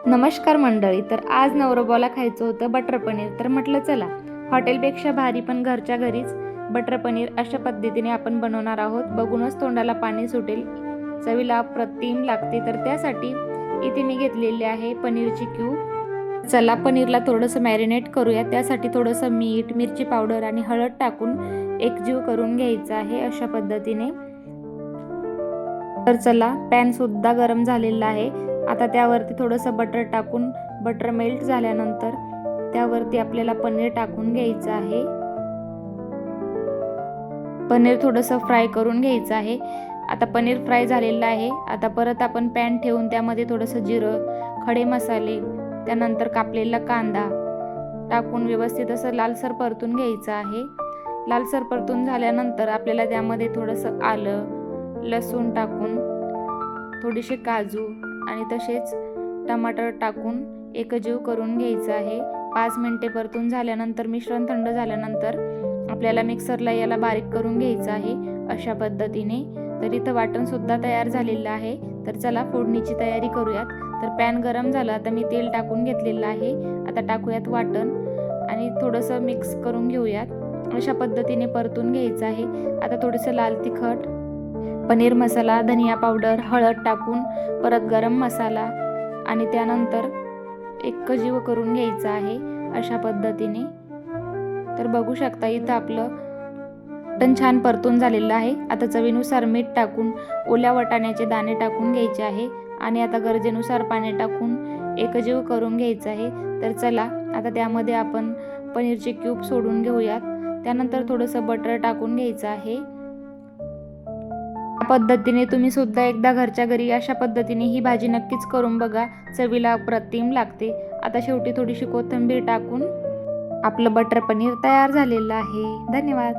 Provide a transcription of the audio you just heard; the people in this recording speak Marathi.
नमस्कार मंडळी. तर आज नवरोबाला खायचं होतं बटर पनीर. तर म्हटलं चला हॉटेलपेक्षा भारी पण घरच्या घरीच बटर पनीर अशा पद्धतीने आपण बनवणार आहोत. बघूनच तोंडाला पाणी सुटेल, चवीला अप्रतिम लागते. तर त्यासाठी इथे मी घेतलेले आहे पनीरची क्यूब. चला पनीरला थोडंसं मॅरिनेट करूया. त्यासाठी थोडंसं मीठ, मिरची पावडर आणि हळद टाकून एकजीव करून घ्यायचं आहे अशा पद्धतीने. तर चला पॅन सुद्धा गरम झालेला आहे. आता त्यावरती थोडंसं बटर टाकून बटर मेल्ट झाल्यानंतर त्यावरती आपल्याला पनीर टाकून घ्यायचं आहे. पनीर थोडंसं फ्राय करून घ्यायचं आहे. आता पनीर फ्राय झालेलं आहे. आता परत आपण पॅन ठेवून त्यामध्ये थोडंसं जिरं, खडे मसाले, त्यानंतर कापलेला कांदा टाकून व्यवस्थित असं लालसर परतून घ्यायचं आहे. लालसर परतून झाल्यानंतर आपल्याला त्यामध्ये थोडंसं आलं, लसूण टाकून थोडेसे काजू आणि तसेच टमाटर टाकून एकजीव करून घ्यायचं आहे. 5 मिनिटे परतून झाल्यानंतर मिश्रण थंड झाल्यानंतर आपल्याला मिक्सरला याला बारीक करून घ्यायचं आहे अशा पद्धतीने. तर इथं वाटणसुद्धा तयार झालेलं आहे. तर चला फोडणीची तयारी करूयात. तर पॅन गरम झाला. आता मी तेल टाकून घेतलेलं आहे. आता टाकूयात वाटण आणि थोडंसं मिक्स करून घेऊयात. अशा पद्धतीने परतून घ्यायचं आहे. आता थोडंसं लाल तिखट, पनीर मसाला, धनिया पावडर, हळद टाकून परत गरम मसाला आणि त्यानंतर एकजीव करून घ्यायचं आहे अशा पद्धतीने. तर बघू शकता इथं आपलं मटण छान परतून झालेलं आहे. आता चवीनुसार मीठ टाकून ओल्या वाटाण्याचे दाणे टाकून घ्यायचे आहे आणि आता गरजेनुसार पाणी टाकून एकजीव करून घ्यायचं आहे. तर चला आता त्यामध्ये आपण पनीरचे क्यूब सोडून घेऊयात. त्यानंतर थोडंसं बटर टाकून घ्यायचं आहे. या पद्धतीने तुम्ही सुद्धा एकदा घरच्या घरी अशा पद्धतीने ही भाजी नक्कीच करून बघा, चवीला अप्रतिम लागते. आता शेवटी थोडीशी कोथिंबीर टाकून आपलं बटर पनीर तयार झालेलं आहे. धन्यवाद.